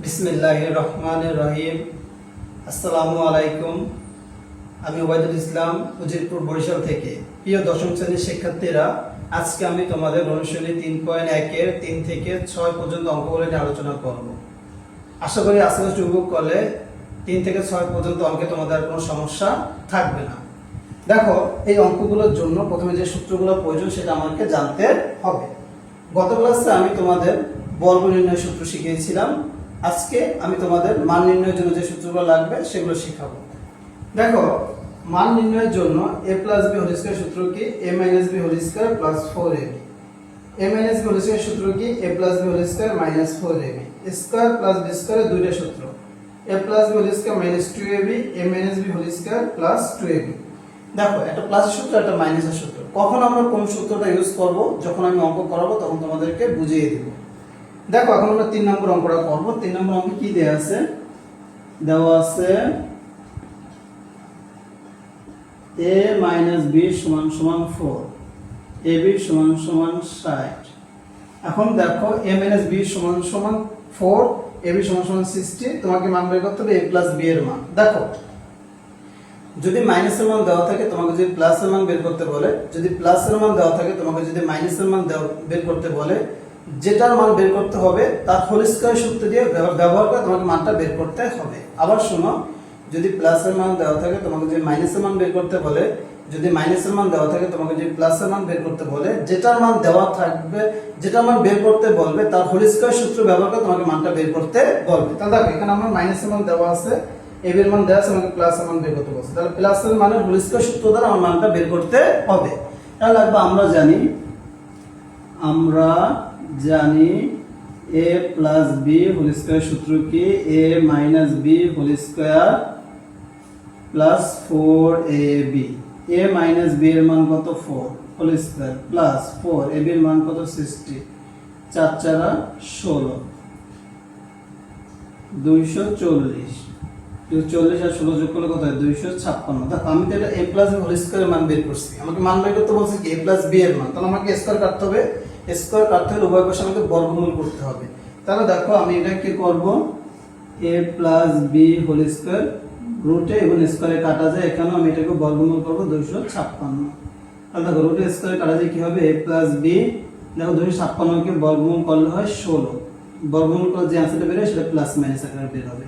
বিসমিল্লাহির রহমানির রহিম। আসসালামু আলাইকুম। আমি ওবায়দুল ইসলাম, উজিরপুর, বরিশাল থেকে। প্রিয় দশম শ্রেণীর শিক্ষার্থীরা, আজকে আমি তোমাদের অনুশীলনী 3.1 এর 3 থেকে 6 পর্যন্ত অঙ্কগুলো নিয়ে আলোচনা করব। আশা করি আজকে উপভোগ করলে 3 থেকে 6 পর্যন্ত অঙ্কে তোমাদের কোনো সমস্যা থাকবে না। দেখো, এই অঙ্কগুলোর জন্য প্রথমে যে সূত্রগুলো প্রয়োজন সেটা আমাকে জানতে হবে। গত ক্লাসে আমি তোমাদের বর্গ নির্ণয় সূত্র শিখিয়েছিলাম। আজকে আমি তোমাদের মান নির্ণয়ের জন্য যে সূত্রগুলো লাগবে সেগুলো শেখাবো। দেখো, মান নির্ণয়ের জন্য a plus b whole square সূত্র কি? a minus b whole square plus 4ab। a minus b whole square সূত্র কি? a plus b whole square minus 4ab। Square plus b স্কয়ারের দুইটা সূত্র, a plus b whole square minus 2ab, a minus b whole square plus 2ab। দেখো, একটা প্লাসের সূত্র, একটা মাইনাসের সূত্র। কখন আমরা কোন সূত্রটা ইউজ করব? যখন আমি অঙ্ক করাবো তখন তোমাদেরকে বুঝিয়ে দেব। দেখো, এখন আমরা 3 নম্বর অঙ্কটা করব। 3 নম্বর অঙ্কে কি দেয়া আছে? দেওয়া আছে a মাইনাস b সমান সমান 4, ab সমান সমান 60। এখন দেখো, a মাইনাস b সমান সমান 4, ab সমান সমান 60। তোমাকে মান বের করতে হবে a প্লাস b এর মান। দেখো, যদি মাইনাসের মান দেওয়া থাকে তোমাকে যদি প্লাসের মান বের করতে বলে, যদি প্লাসের মান দেওয়া থাকে তোমাকে যদি মাইনাসের মান বের করতে বলে, যেটার মান বের করতে হবে তার হোল স্কয়ার সূত্র দিয়ে ব্যবহার করে তোমাকে মানটা বের করতে হবে। আবার শোনো, যদি প্লাসের মান দেওয়া থাকে তোমাকে যদি মাইনাসের মান বের করতে বলে, যদি মাইনাসের মান দেওয়া থাকে তোমাকে যদি প্লাসের মান বের করতে বলে, যেটার মান দেওয়া থাকবে, যেটার মান বের করতে বলবে তার হোল স্কয়ার সূত্র ব্যবহার করে তোমাকে মানটা বের করতে বলবে। তাহলে দেখো, এখানে আমার মাইনাসের মান দেওয়া আছে, ab এর মান দেওয়া আছে, আমাকে প্লাসের মান বের করতে বলছে। তাহলে প্লাসের মানের হোল স্কয়ার সূত্র দ্বারা আমার মানটা বের করতে হবে। তাহলে আমরা জানি a plus b whole square সূত্র কি? a minus b whole square plus 4ab। a minus b এর মান কত? 4 হোল স্কয়ার প্লাস 4, ab এর মান কত? 60। 4 4 16, 240। 40 আর 16 যোগ করলে কত হয়? 256। দেখো, আমি তো এটা a প্লাস b হোল স্কয়ারের মান বের করছি। আমাকে মান বের করতে বলছে কি? a প্লাস b এর মান। তাহলে আমাকে স্কয়ার কাটতে হবে। স্কয়ার কাটতে হলে উভয় পাশে আমাকে বর্গমূল করতে হবে। তাহলে দেখো, আমি এটা কি করব? a plus b whole square রুটে এবং স্কয়ারে কাটা যায়, এখানে আমি এটাকে বর্গমূল করব 256। তাহলে দেখো, রুটে স্কয়ারে কাটা যায় কি হবে? a plus b। দেখো, 256 কে বর্গমূল করলে হয় 16। বর্গমূল করলে যে অ্যানসারটা বের হয় সেটা প্লাস মাইনাস আকারে বের হবে।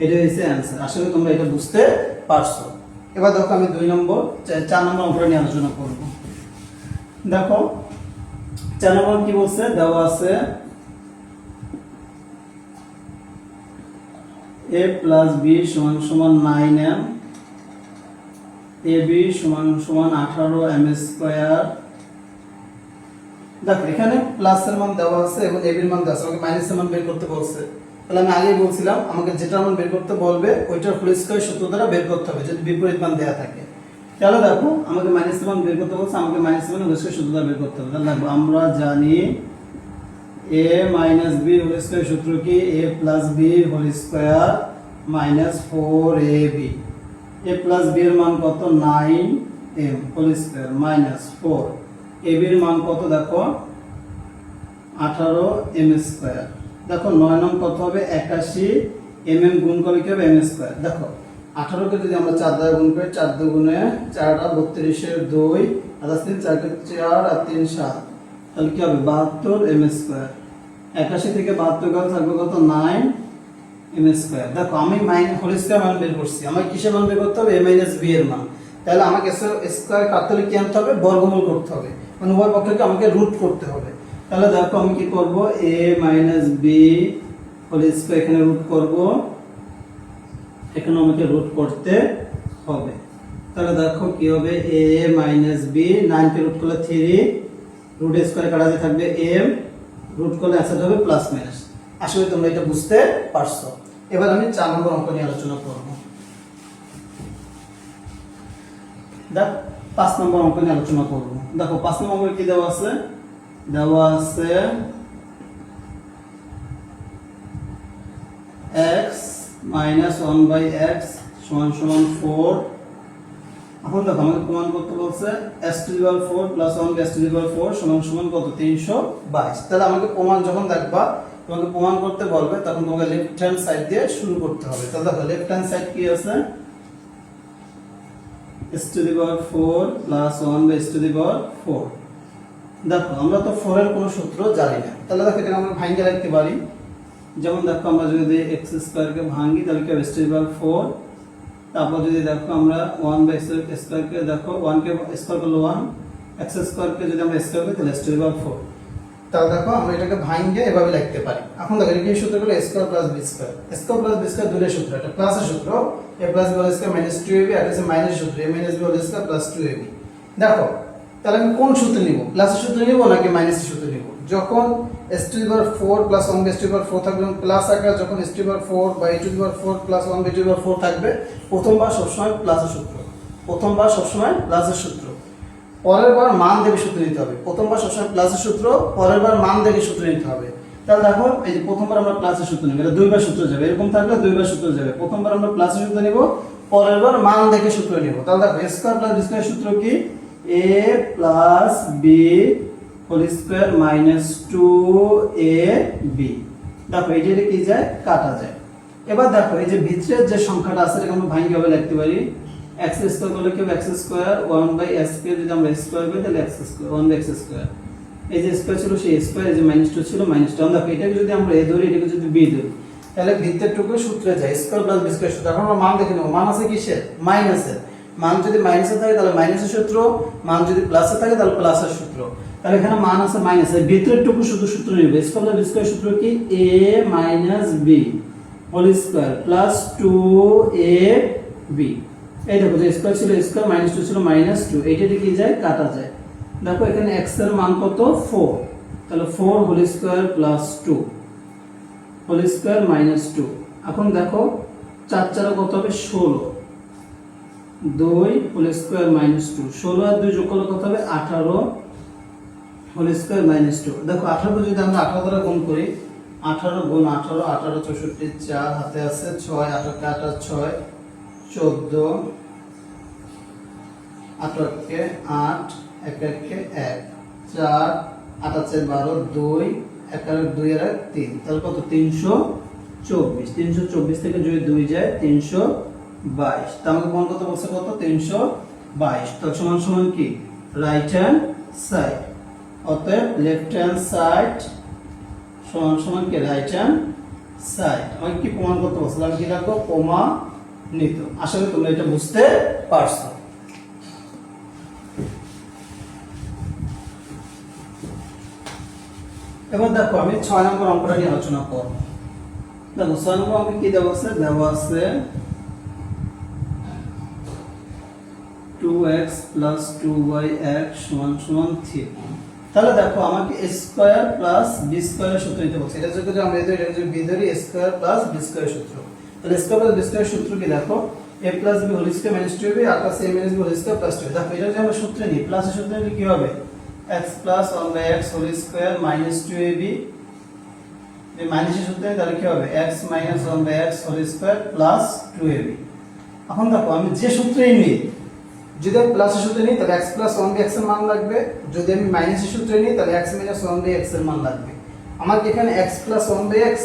এটা হচ্ছে অ্যানসার। আশা করি তোমরা এটা বুঝতে পারছো। এবার দেখো, আমি 4 নম্বর অঙ্কটা নিয়ে আলোচনা করব। দেখো, 4 নম্বর কি বলছে? দেওয়া আছে a প্লাস b সমান সমান 9m, ab সমান সমান 18m স্কয়ার। দেখো, এখানে প্লাসের মান দেওয়া আছে এবং ab এর মান দেওয়া আছে, আমাকে মাইনাসের মান বের করতে বলছে। তাহলে আমি আগেই বলছিলাম আমাকে যেটা মান বের করতে বলবে ওইটার হোল স্কয়ার সূত্র দ্বারা বের করতে হবে যদি বিপরীত মান দেয়া থাকে। তাহলে দেখো, আমাকে মাইনাসের মান বের করতে বলছে, আমাকে মাইনাসের মান হোল স্কয়ার সূত্র দ্বারা বের করতে হবে। তাহলে দেখো, আমরা জানি a minus b whole square সূত্র কি? a plus b whole square minus 4ab। a plus b এর মান কত? 9m whole square minus 4, ab এর মান কত? দেখো, 18m স্কয়ার। দেখো, 9 নং কত হবে? 81। mm গুণ করলে কি হবে? m square. দেখো, 18 কে যদি আমরা 4 দ্বারা গুণ করি, 4 দুগুণে 4 আর 32 এর 2 আর 3 4 কে 4 আর 3 7, তাহলে কি হবে? 72m square. 81 থেকে 72 গেলে থাকবে কত? 9m square. দেখো, আমি হোল স্কয়ার মান বের করছি, আমাকে কিসের মান বের করতে হবে? a মাইনাস b এর মান। তাহলে আমাকে স্কয়ার কাটতে হলে কি আনতে হবে? বর্গমূল করতে হবে, মানে উভয় পক্ষকে আমাকে রুট করতে হবে। তাহলে দেখো, আমি কি করব? a minus b whole square এখানে রুট করব, এখানে আমাকে রুট করতে হবে। তাহলে দেখো কি হবে? a মাইনাস b, 9 কে রুট করলে 3, রুট স্কয়ারে কাটা যায় থাকবে m, রুট করলে অ্যান্সার হবে প্লাস মাইনাস। আশা করি তোমরা এটা বুঝতে পারছো। এবার আমি 4 নম্বর অঙ্ক নিয়ে আলোচনা করব। দেখো, 5 নম্বর অঙ্ক নিয়ে আলোচনা করব। দেখো, 5 নম্বর অঙ্কে কি দেওয়া আছে? দেওয়া আছে x মাইনাস 1/x সমান সমান 4। এখন দেখো, আমাকে প্রমাণ করতে বলছে s⁴ প্লাস 1 s⁴ সমান সমান কত? 322। তাহলে আমাকে প্রমাণ যখন দেখবা তোমাকে প্রমাণ করতে বলবে তখন তোমাকে লেফট হ্যান্ড সাইড দিয়ে শুরু করতে হবে। তাহলে দেখো লেফট হ্যান্ড সাইড কি আছে, s to the power 4 plus 1 by s to the power 4। দেখো আমরা তো 4 এর কোনো সূত্র জানি না, তাহলে দেখো এটা আমরা ভাঙিয়ে রাখতে পারি। যেমন দেখো আমরা যদি x স্কয়ার কে ভাঙি তাহলে কি হবে s টু দি পাওয়ার 4। তারপর যদি দেখো আমরা 1 বাই s স্কয়ার কে দেখো 1 কে স্কয়ার করলে 1, x স্কয়ার কে যদি আমরা স্কয়ার করি তাহলে s টু দি পাওয়ার 4। তাহলে দেখো আমরা এটাকে ভাঙিয়ে এভাবে লিখতে পারি। এখন দেখো এটা কি সূত্র হলো a square plus b square. a square plus b square দুইটা সূত্র, এটা প্লাসের সূত্র a plus b whole square minus 2ab, আর এটা মাইনাস সূত্র a minus b whole square plus 2ab। দেখো তাহলে আমি কোন সূত্র নিব, প্লাসের সূত্র নিব নাকি মাইনাসের সূত্র নিব? যখন s to the power 4 plus 1 by s to the power 4 থাকবে এবং প্লাস আকার যখন s to the power 4 by a to the power 4 plus 1 by 2 to the power 4 থাকবে, প্রথমবার সবসময় প্লাসের সূত্র, প্রথমবার সবসময় প্লাসের সূত্র। পরের বার মান দেখে সূত্র নিতে হবে। প্রথমবার সবসময় প্লাসের সূত্র, পরের বার মান দেখে সূত্র নিতে হবে। তাহলে দেখো এই যে প্রথমবার আমরা প্লাসের সূত্র নিব, এটা দুইবার সূত্র যাবে, এরকম থাকলে দুইবার সূত্র যাবে। প্রথমবার আমরা প্লাসের সূত্র নিব, পরের বার মান দেখে সূত্র নিব। তাহলে দেখো a square plus b square সূত্র কি, a plus b whole square minus 2ab। দেখো এই যে কি যায়, কাটা যায়। এবার দেখো এই যে ভিতরের যে সংখ্যাটা আছে এটাকে আমরা ভাঙিয়ে ভাবে লিখতে পারি। x স্কয়ার করলে কি হবে x স্কয়ার, 1 বাই s কে যদি আমরা স্কয়ার করি তাহলে x square 1 by x square. এই যে স্কয়ার ছিল সেই স্কয়ার, এই যে -2 ছিল -2। দেখো এটাকে যদি আমরা a ধরি, এটাকে যদি b ধরি, তাহলে ভিতরের টুকু সূত্রে যায় স্কয়ার প্লাস b স্কয়ার সূত্র। এখন আমরা মান দেখে নেব, মান আছে কিসের, মাইনাসের। মান যদি মাইনাসে থাকে তাহলে মাইনাসের সূত্র, মান যদি প্লাসে থাকে তাহলে প্লাসের সূত্র। তাহলে এখানে মান আছে মাইনাসের, ভিতরের টুকু শুধু সূত্র নেব। স্কয়ার প্লাস b স্কয়ার সূত্র কি, a - b whole square plus 2ab। এই দেখো যে স্কয়ার ছিল স্কয়ার, -2 ছিল -2, এইটা কি যায়, কাটা যায়। দেখো এখানে x এর মান কত, 4। তাহলে 4 whole square plus 2 whole square -2। এখন দেখো 4 4 কত হবে, 16। 2 হোল স্কয়ার -2, 16 আর 2 যোগ করলে কত হবে, 18 হোল স্কয়ার -2। দেখো 18 যদি আমরা 18 দ্বারা গুণ করি, 18 গুণ 18, 18 64, 4 হাতে আছে 6, 18 কে 8 6 14, 8 কে 8, 1 কে 1, 4 8 4 12, 2 1 আর 2 আর 3, তাহলে কত, 324। 324 থেকে যদি 2 যায় 322। তার মানে কোন কত বলছে, কত, 322। তো সমান সমান কি, রাইট হ্যান্ড সাইড। অতএব লেফট হ্যান্ড সাইড সমান সমান কি, রাইট হ্যান্ড সাইড। আমি কি প্রমাণ করতে বলছিলাম, কি রাখবো, প্রমাণিত। আশা করি তোমরা এটা বুঝতে পারছো। এবার দেখো আমি 6 নম্বর অঙ্কটা নিয়ে আলোচনা করব। দেখো 6 নম্বর অঙ্কে কি দেওয়া আছে, দেওয়া আছে 2x + 2yx = 3। তাহলে দেখো আমাকে a স্কয়ার প্লাস b স্কয়ারের সূত্র দিতে বলছে। এটা যদি আমরা এটা যদি b ধরি, a স্কয়ার প্লাস b স্কয়ারের সূত্র। তাহলে a স্কয়ার প্লাস b স্কয়ারের সূত্র কি, দেখো a plus b whole square minus 2ab আর plus a minus b whole square plus 2। দেখো এটা যদি আমরা সূত্রে নিই, প্লাসের সূত্রে নিলে কি হবে, x plus 1/x whole square minus 2ab। এই মাইনাসের সূত্রে তাহলে কি হবে, x minus 1/x whole square plus 2ab। এখন দেখো আমি যে সূত্রেই নিই, যদি আমি প্লাসের সূত্রে নিই তাহলে x প্লাস 1/x এর মান লাগবে, যদি আমি মাইনাসের সূত্রে নিই তাহলে x মাইনাস 1/x এর মান লাগবে। আমাকে এখানে x প্লাস 1/x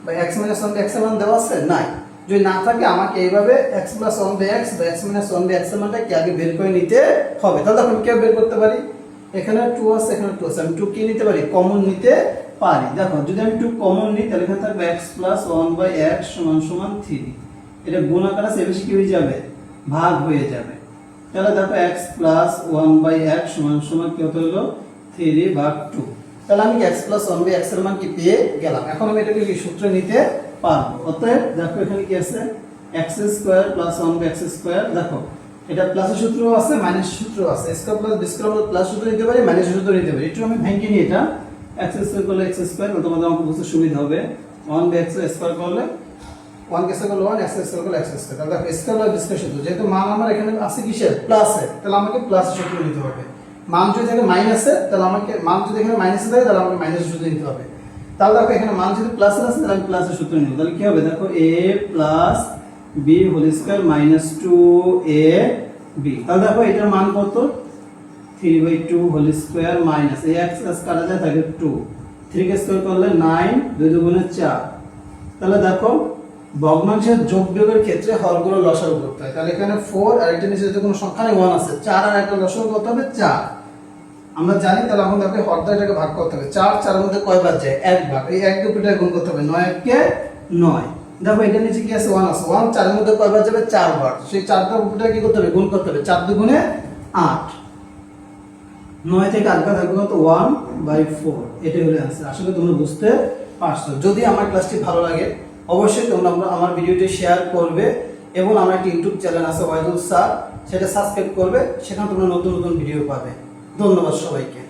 বা x মাইনাস 1/x এর মান দেওয়া আছে নাই, যদি না থাকে আমাকে এইভাবে x প্লাস 1/x বা x মাইনাস 1/x এর মানটা কি আগে বের করে নিতে হবে। তাহলে দেখো আমি কিভাবে বের করতে পারি, এখানে 2 আছে, এখানে 2 আছে, আমি 2 কি নিতে পারি, কমন নিতে পারি। দেখো যদি আমি 2 কমন নিই তাহলে এখানে থাকবে x প্লাস 1/x = 3। এটা গুণ আকারে আছে, বেশি কি হয়ে যাবে, ভাগ হয়ে যাবে। তাহলে দেখো x প্লাস 1/x = কি হতে হলো, 3/2। তাহলে আমি x প্লাস 1/x এর মান কি পেয়ে গেলাম। এখন আমি এটাকে কি সূত্রে নিতে পারবো। অতএব দেখো এখানে কি আছে, x স্কয়ার প্লাস 1/x²। দেখো এটা প্লাসের সূত্র আছে, মাইনাসের সূত্র আছে। স্কয়ার প্লাস b স্কয়ার আমরা প্লাস সূত্র নিতে পারি, মাইনাসের সূত্র নিতে পারি। একটু আমি ভেঙে নিই, এটা x স্কয়ার করলে x স্কয়ার, তোমাদের আমাকে বুঝতে সুবিধা হবে। 1/x স্কয়ার করলে 1 কে স্কয়ার করলে 1, x স্কয়ার করলে x স্কয়ার। তাহলে দেখো স্কয়ার প্লাস b স্কয়ার সূত্র, যেহেতু মান আমার এখানে আছে কিসের, প্লাসে, তাহলে আমাকে প্লাসের সূত্র নিতে হবে। মান যদি থাকে মাইনাসে, তাহলে আমাকে মান যদি এখানে মাইনাসে থাকে তাহলে আমাকে মাইনাসের সূত্র নিতে হবে। তাহলে দেখো এখানে মান যদি প্লাসে আছে তাহলে আমি প্লাসের সূত্র নিব। তাহলে কি হবে, দেখো a plus b whole square minus 2ab। তাহলে দেখো এটার মান কত, 3/2 হোল স্কয়ার মাইনাস এই x কাটা যায় থাকে 2 3 কে স্কয়ার করলে 9, 2 দুগুণে 4। তাহলে দেখো ভগ্নাংশের যোগ বিয়োগের ক্ষেত্রে হরগুলো লসাগু করতে হয়। তাহলে এখানে 4 আর এটার নিচে যদি কোনো সংখ্যা নেই 1 আছে, 4 আর একটা লসাগু করতে হবে 4। আমরা জানি, তাহলে এখন দেখো হর দ্বারা এটাকে ভাগ করতে হবে। 4 4 এর মধ্যে কয়বার যায়? একবার। এই 1 দুটোটা গুণ করতে হবে, 9 1 কে 9। দেখো এটার নিচে কি আছে? 1 আছে। 1 4 এর মধ্যে কয়বার যাবে? 4 বার। সেই 4টা উপরটা কি করতে হবে? গুণ করতে হবে। 4 দুগুণে 8। 9 থেকে 8 বাদ থাকবে কত? 1/4। এটাই হলো आंसर। আশা করি তোমরা বুঝতে পারছো। যদি আমার ক্লাসটি ভালো লাগে অবশ্যই তোমরা আমার ভিডিওটি শেয়ার করবে এবং আমার একটা ইউটিউব চ্যানেল আছে ওয়াইদুল স্যার, সেটা সাবস্ক্রাইব করবে। সেখানে তোমরা নতুন নতুন ভিডিও পাবে। ধন্যবাদ সবাইকে।